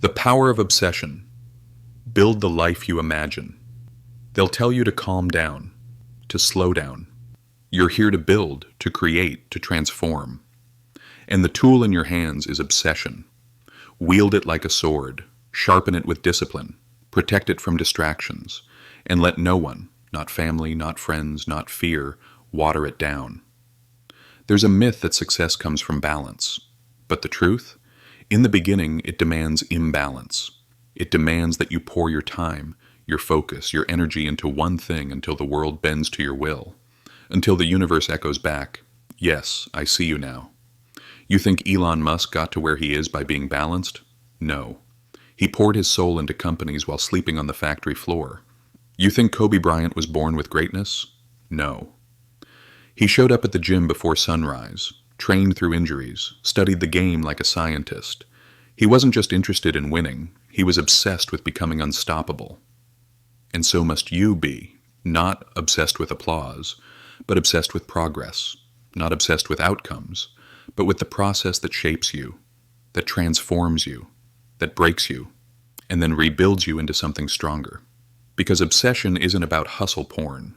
The power of obsession. Build the life you imagine. They'll tell you to calm down, to slow down. You're here to build, to create, to transform. And the tool in your hands is obsession. Wield it like a sword, sharpen it with discipline, protect it from distractions, and let no one, not family, not friends, not fear, water it down. There's a myth that success comes from balance. But the truth? In the beginning, it demands imbalance. It demands that you pour your time, your focus, your energy into one thing until the world bends to your will. Until the universe echoes back, "Yes, I see you now." You think Elon Musk got to where he is by being balanced? No. He poured his soul into companies while sleeping on the factory floor. You think Kobe Bryant was born with greatness? No. He showed up at the gym before sunrise, trained through injuries, studied the game like a scientist. He wasn't just interested in winning, he was obsessed with becoming unstoppable. And so must you be, not obsessed with applause, but obsessed with progress, not obsessed with outcomes, but with the process that shapes you, that transforms you, that breaks you, and then rebuilds you into something stronger. Because obsession isn't about hustle porn.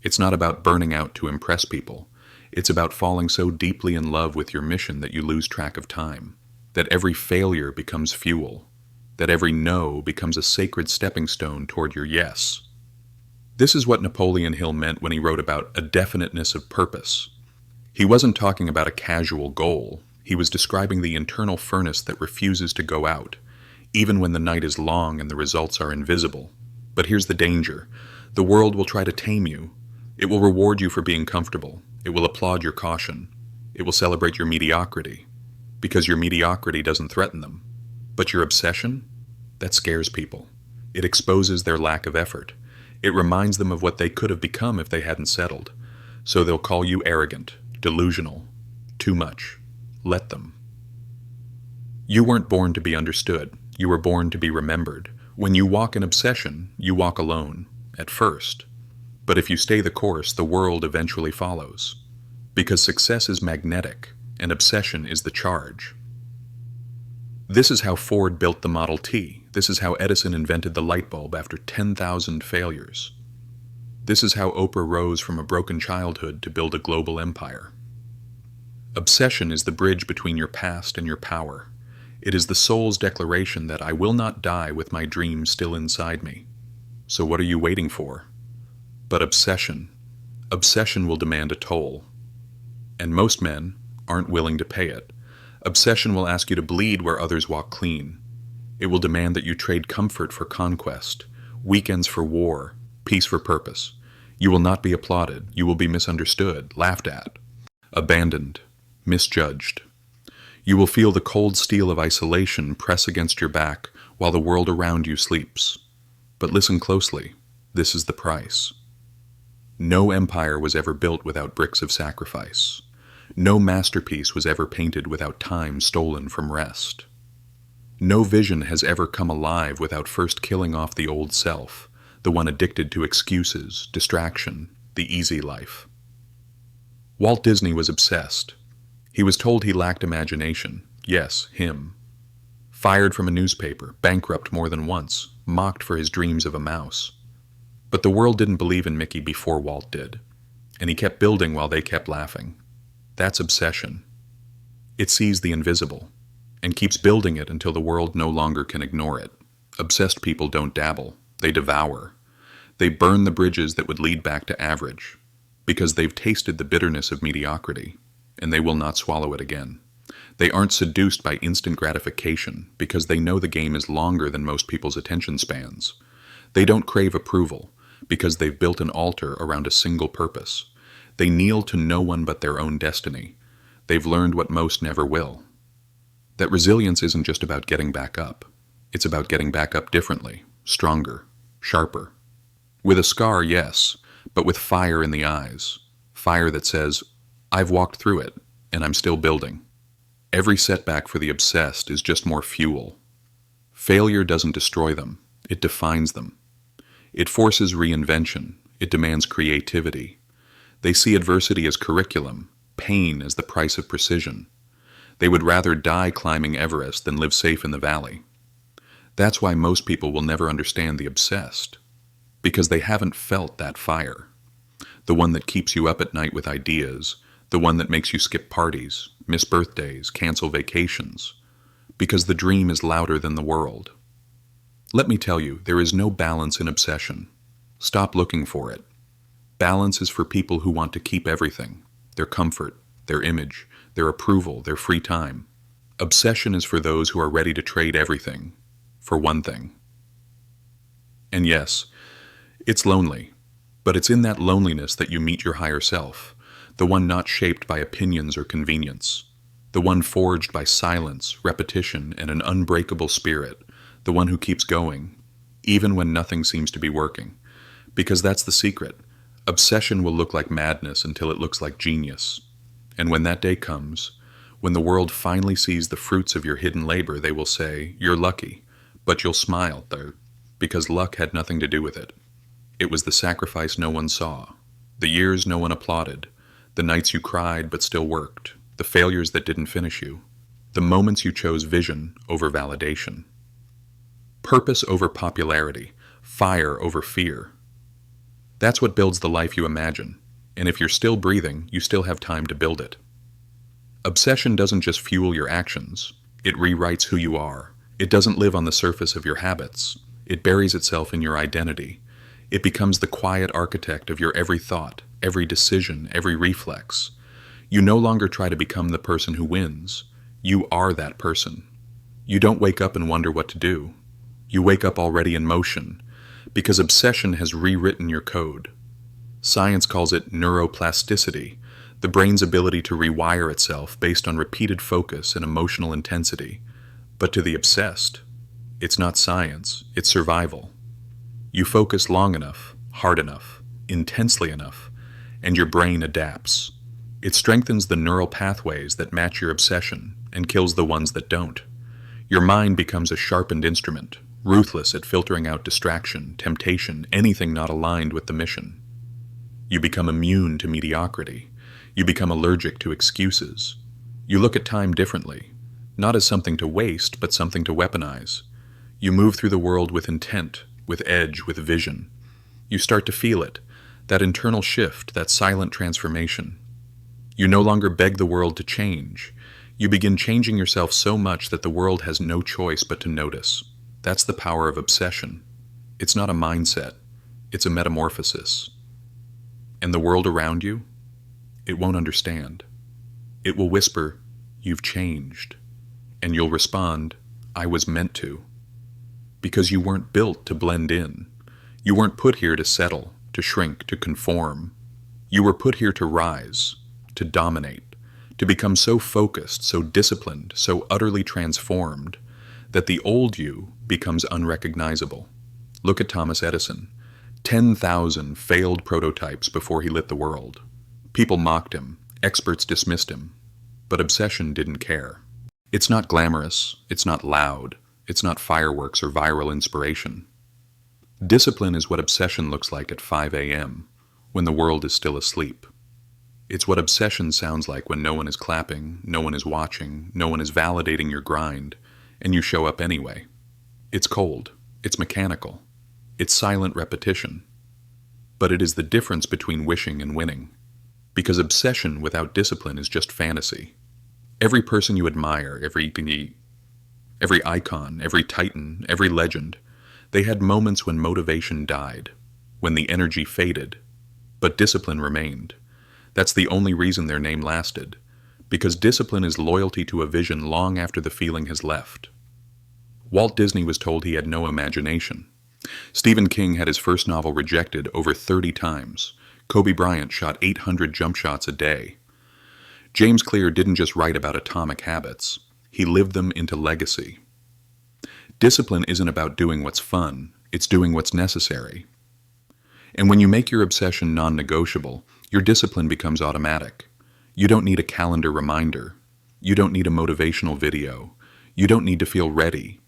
It's not about burning out to impress people. It's about falling so deeply in love with your mission that you lose track of time, that every failure becomes fuel, that every no becomes a sacred stepping stone toward your yes. This is what Napoleon Hill meant when he wrote about a definiteness of purpose. He wasn't talking about a casual goal. He was describing the internal furnace that refuses to go out, even when the night is long and the results are invisible. But here's the danger. The world will try to tame you. It will reward you for being comfortable. It will applaud your caution. It will celebrate your mediocrity, because your mediocrity doesn't threaten them. But your obsession? That scares people. It exposes their lack of effort. It reminds them of what they could have become if they hadn't settled. So they'll call you arrogant, delusional, too much. Let them. You weren't born to be understood. You were born to be remembered. When you walk in obsession, you walk alone, at first. But if you stay the course, the world eventually follows. Because success is magnetic, and obsession is the charge. This is how Ford built the Model T. This is how Edison invented the light bulb after 10,000 failures. This is how Oprah rose from a broken childhood to build a global empire. Obsession is the bridge between your past and your power. It is the soul's declaration that I will not die with my dreams still inside me. So what are you waiting for? But obsession will demand a toll. And most men aren't willing to pay it. Obsession will ask you to bleed where others walk clean. It will demand that you trade comfort for conquest, weekends for war, peace for purpose. You will not be applauded. You will be misunderstood, laughed at, abandoned, misjudged. You will feel the cold steel of isolation press against your back while the world around you sleeps. But listen closely. This is the price. No empire was ever built without bricks of sacrifice. No masterpiece was ever painted without time stolen from rest. No vision has ever come alive without first killing off the old self, the one addicted to excuses, distraction, the easy life. Walt Disney was obsessed. He was told he lacked imagination. Yes, him. Fired from a newspaper, bankrupt more than once, mocked for his dreams of a mouse. But the world didn't believe in Mickey before Walt did, and he kept building while they kept laughing. That's obsession. It sees the invisible, and keeps building it until the world no longer can ignore it. Obsessed people don't dabble, they devour. They burn the bridges that would lead back to average, because they've tasted the bitterness of mediocrity, and they will not swallow it again. They aren't seduced by instant gratification, because they know the game is longer than most people's attention spans. They don't crave approval, because they've built an altar around a single purpose. They kneel to no one but their own destiny. They've learned what most never will. That resilience isn't just about getting back up. It's about getting back up differently, stronger, sharper. With a scar, yes, but with fire in the eyes. Fire that says, I've walked through it, and I'm still building. Every setback for the obsessed is just more fuel. Failure doesn't destroy them, it defines them. It forces reinvention, it demands creativity. They see adversity as curriculum, pain as the price of precision. They would rather die climbing Everest than live safe in the valley. That's why most people will never understand the obsessed, because they haven't felt that fire. The one that keeps you up at night with ideas, the one that makes you skip parties, miss birthdays, cancel vacations, because the dream is louder than the world. Let me tell you, there is no balance in obsession. Stop looking for it. Balance is for people who want to keep everything, their comfort, their image, their approval, their free time. Obsession is for those who are ready to trade everything for one thing. And yes, it's lonely, but it's in that loneliness that you meet your higher self, the one not shaped by opinions or convenience, the one forged by silence, repetition, and an unbreakable spirit, the one who keeps going, even when nothing seems to be working. Because that's the secret. Obsession will look like madness until it looks like genius. And when that day comes, when the world finally sees the fruits of your hidden labor, they will say, "You're lucky," but you'll smile, though, because luck had nothing to do with it. It was the sacrifice no one saw, the years no one applauded, the nights you cried but still worked, the failures that didn't finish you, the moments you chose vision over validation. Purpose over popularity, fire over fear. That's what builds the life you imagine, and if you're still breathing, you still have time to build it. Obsession doesn't just fuel your actions, it rewrites who you are. It doesn't live on the surface of your habits, it buries itself in your identity. It becomes the quiet architect of your every thought, every decision, every reflex. You no longer try to become the person who wins. You are that person. You don't wake up and wonder what to do. You wake up already in motion, because obsession has rewritten your code. Science calls it neuroplasticity, the brain's ability to rewire itself based on repeated focus and emotional intensity. But to the obsessed, it's not science, it's survival. You focus long enough, hard enough, intensely enough, and your brain adapts. It strengthens the neural pathways that match your obsession and kills the ones that don't. Your mind becomes a sharpened instrument, ruthless at filtering out distraction, temptation, anything not aligned with the mission. You become immune to mediocrity. You become allergic to excuses. You look at time differently, not as something to waste, but something to weaponize. You move through the world with intent, with edge, with vision. You start to feel it, that internal shift, that silent transformation. You no longer beg the world to change. You begin changing yourself so much that the world has no choice but to notice. That's the power of obsession. It's not a mindset, it's a metamorphosis. And the world around you, it won't understand. It will whisper, "You've changed." And you'll respond, "I was meant to." Because you weren't built to blend in. You weren't put here to settle, to shrink, to conform. You were put here to rise, to dominate, to become so focused, so disciplined, so utterly transformed, that the old you becomes unrecognizable. Look at Thomas Edison. 10,000 failed prototypes before he lit the world. People mocked him, experts dismissed him, but obsession didn't care. It's not glamorous, it's not loud, it's not fireworks or viral inspiration. Discipline is what obsession looks like at 5 a.m., when the world is still asleep. It's what obsession sounds like when no one is clapping, no one is watching, no one is validating your grind, and you show up anyway. It's cold, it's mechanical, it's silent repetition. But it is the difference between wishing and winning. Because obsession without discipline is just fantasy. Every person you admire, every icon, every titan, every legend, they had moments when motivation died, when the energy faded, but discipline remained. That's the only reason their name lasted, because discipline is loyalty to a vision long after the feeling has left. Walt Disney was told he had no imagination. Stephen King had his first novel rejected over 30 times. Kobe Bryant shot 800 jump shots a day. James Clear didn't just write about atomic habits, he lived them into legacy. Discipline isn't about doing what's fun, it's doing what's necessary. And when you make your obsession non-negotiable, your discipline becomes automatic. You don't need a calendar reminder. You don't need a motivational video. You don't need to feel ready.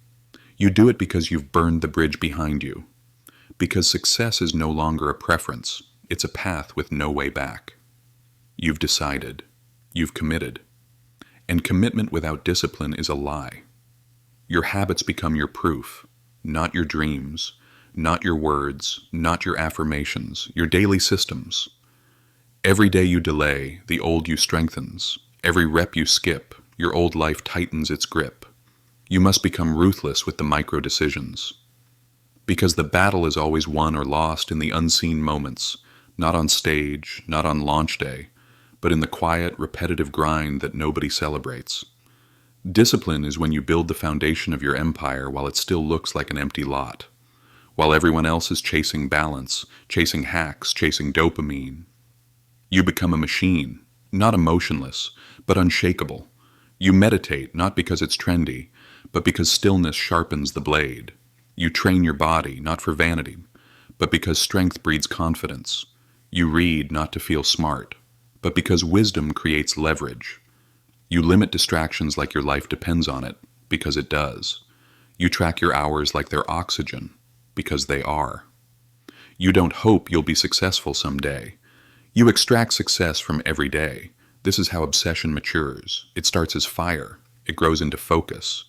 You do it because you've burned the bridge behind you. Because success is no longer a preference, it's a path with no way back. You've decided. You've committed. And commitment without discipline is a lie. Your habits become your proof. not your dreams, not your words, not your affirmations, your daily systems. Every day you delay, the old you strengthens. Every rep you skip, your old life tightens its grip. You must become ruthless with the micro decisions. Because the battle is always won or lost in the unseen moments, not on stage, not on launch day, but in the quiet, repetitive grind that nobody celebrates. Discipline is when you build the foundation of your empire while it still looks like an empty lot. While everyone else is chasing balance, chasing hacks, chasing dopamine. You become a machine, not emotionless, but unshakable. You meditate not because it's trendy, but because stillness sharpens the blade. You train your body not for vanity, but because strength breeds confidence. You read not to feel smart, but because wisdom creates leverage. You limit distractions like your life depends on it, because it does. You track your hours like they're oxygen, because they are. You don't hope you'll be successful someday. You extract success from every day. This is how obsession matures. It starts as fire, it grows into focus,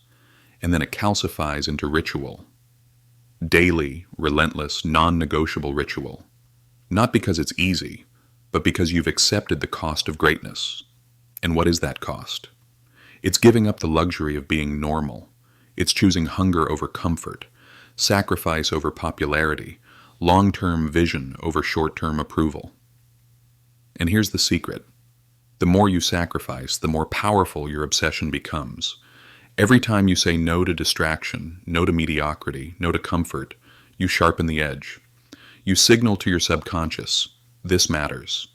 and then it calcifies into ritual. Daily, relentless, non-negotiable ritual. Not because it's easy, but because you've accepted the cost of greatness. And what is that cost? It's giving up the luxury of being normal. It's choosing hunger over comfort, sacrifice over popularity, long-term vision over short-term approval. And here's the secret. The more you sacrifice, the more powerful your obsession becomes. Every time you say no to distraction, no to mediocrity, no to comfort, you sharpen the edge. You signal to your subconscious, this matters.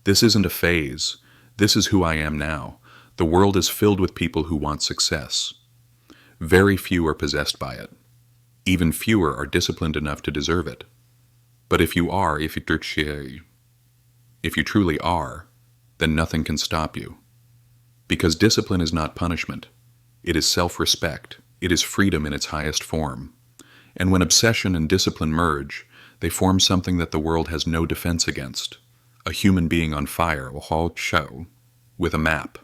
This isn't a phase. This is who I am now. The world is filled with people who want success. Very few are possessed by it. Even fewer are disciplined enough to deserve it. But if you truly are, then nothing can stop you. Because discipline is not punishment. It is self-respect. It is freedom in its highest form. And when obsession and discipline merge, they form something that the world has no defense against. A human being on fire, with a map.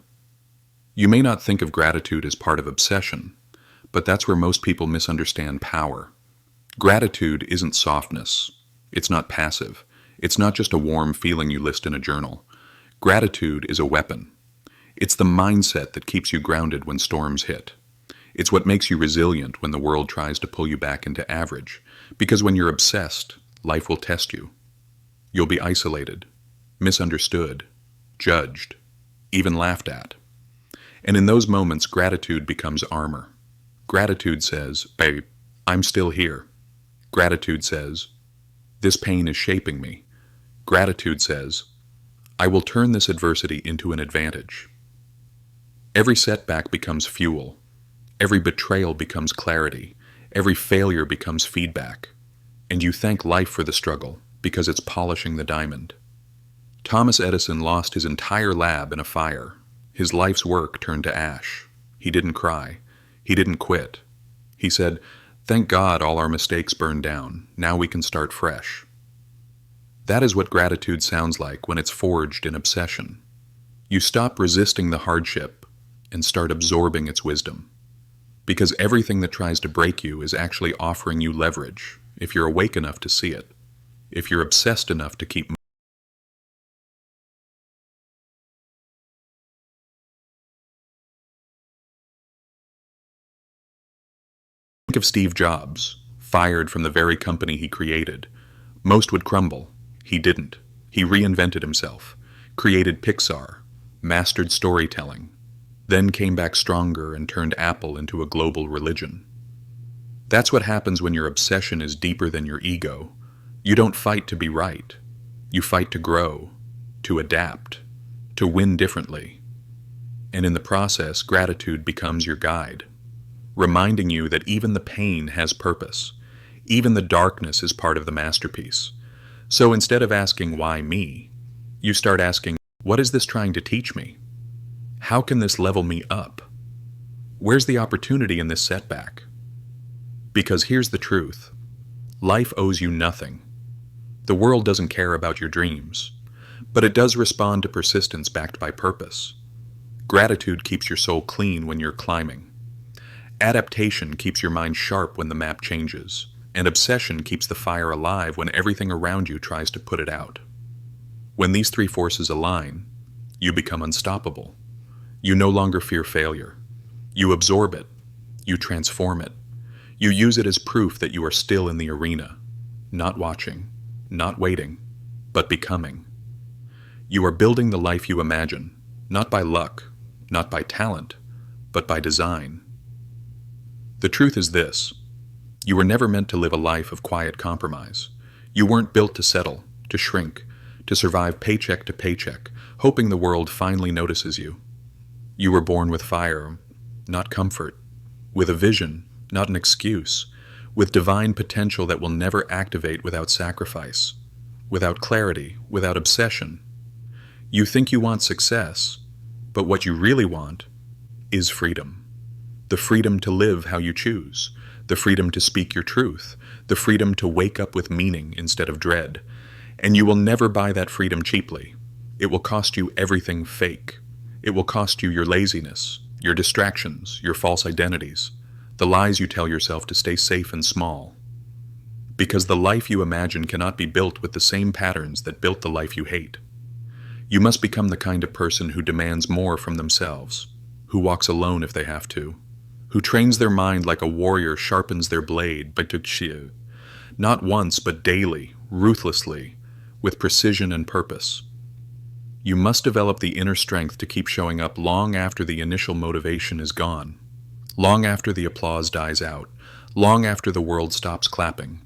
You may not think of gratitude as part of obsession, but that's where most people misunderstand power. Gratitude isn't softness. It's not passive. It's not just a warm feeling you list in a journal. Gratitude is a weapon. It's the mindset that keeps you grounded when storms hit. It's what makes you resilient when the world tries to pull you back into average. Because when you're obsessed, life will test you. You'll be isolated, misunderstood, judged, even laughed at. And in those moments, gratitude becomes armor. Gratitude says, babe, I'm still here. Gratitude says, this pain is shaping me. Gratitude says, I will turn this adversity into an advantage. Every setback becomes fuel. Every betrayal becomes clarity. Every failure becomes feedback. And you thank life for the struggle because it's polishing the diamond. Thomas Edison lost his entire lab in a fire. His life's work turned to ash. He didn't cry. He didn't quit. He said, thank God all our mistakes burned down. Now we can start fresh. That is what gratitude sounds like when it's forged in obsession. You stop resisting the hardship and start absorbing its wisdom. Because everything that tries to break you is actually offering you leverage, if you're awake enough to see it, if you're obsessed enough to keep moving. Think of Steve Jobs, fired from the very company he created. Most would crumble. He didn't. He reinvented himself, created Pixar, mastered storytelling, then came back stronger and turned Apple into a global religion. That's what happens when your obsession is deeper than your ego. You don't fight to be right. You fight to grow, to adapt, to win differently. And in the process, gratitude becomes your guide, reminding you that even the pain has purpose. Even the darkness is part of the masterpiece. So instead of asking, why me? You start asking, what is this trying to teach me? How can this level me up? Where's the opportunity in this setback? Because here's the truth. Life owes you nothing. The world doesn't care about your dreams, but it does respond to persistence backed by purpose. Gratitude keeps your soul clean when you're climbing. Adaptation keeps your mind sharp when the map changes, and obsession keeps the fire alive when everything around you tries to put it out. When these three forces align, you become unstoppable. You no longer fear failure. You absorb it. You transform it. You use it as proof that you are still in the arena, not watching, not waiting, but becoming. You are building the life you imagine, not by luck, not by talent, but by design. The truth is this: you were never meant to live a life of quiet compromise. You weren't built to settle, to shrink, to survive paycheck to paycheck, hoping the world finally notices you. You were born with fire, not comfort, with a vision, not an excuse, with divine potential that will never activate without sacrifice, without clarity, without obsession. You think you want success, but what you really want is freedom. The freedom to live how you choose, the freedom to speak your truth, the freedom to wake up with meaning instead of dread. And you will never buy that freedom cheaply. It will cost you everything fake. It will cost you your laziness, your distractions, your false identities, the lies you tell yourself to stay safe and small. Because the life you imagine cannot be built with the same patterns that built the life you hate. You must become the kind of person who demands more from themselves, who walks alone if they have to, who trains their mind like a warrior sharpens their blade, not once but daily, ruthlessly, with precision and purpose. You must develop the inner strength to keep showing up long after the initial motivation is gone, long after the applause dies out, long after the world stops clapping,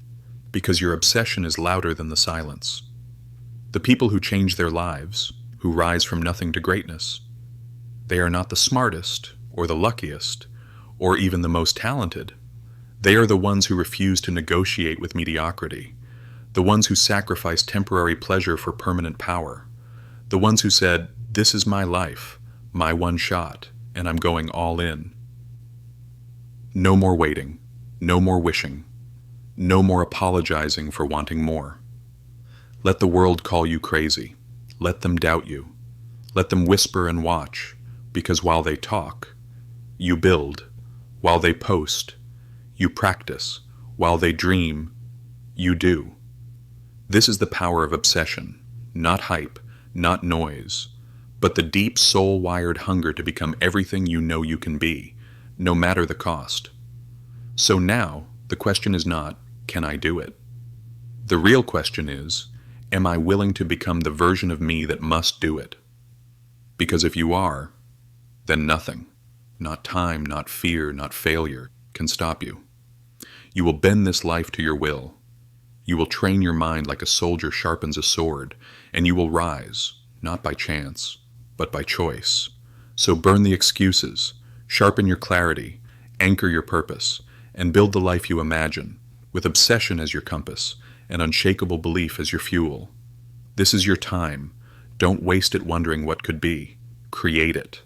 because your obsession is louder than the silence. The people who change their lives, who rise from nothing to greatness, they are not the smartest, or the luckiest, or even the most talented. They are the ones who refuse to negotiate with mediocrity, the ones who sacrifice temporary pleasure for permanent power, the ones who said, "This is my life, my one shot, and I'm going all in." No more waiting, no more wishing, no more apologizing for wanting more. Let the world call you crazy. Let them doubt you. Let them whisper and watch, because while they talk, you build. While they post, you practice. While they dream, you do. This is the power of obsession, not hype, not noise, but the deep soul-wired hunger to become everything you know you can be, no matter the cost. So now, the question is not, can I do it? The real question is, am I willing to become the version of me that must do it? Because if you are, then nothing, not time, not fear, not failure, can stop you. You will bend this life to your will. You will train your mind like a soldier sharpens a sword, and you will rise, not by chance, but by choice. So burn the excuses, sharpen your clarity, anchor your purpose, and build the life you imagine, with obsession as your compass, and unshakable belief as your fuel. This is your time. Don't waste it wondering what could be. Create it.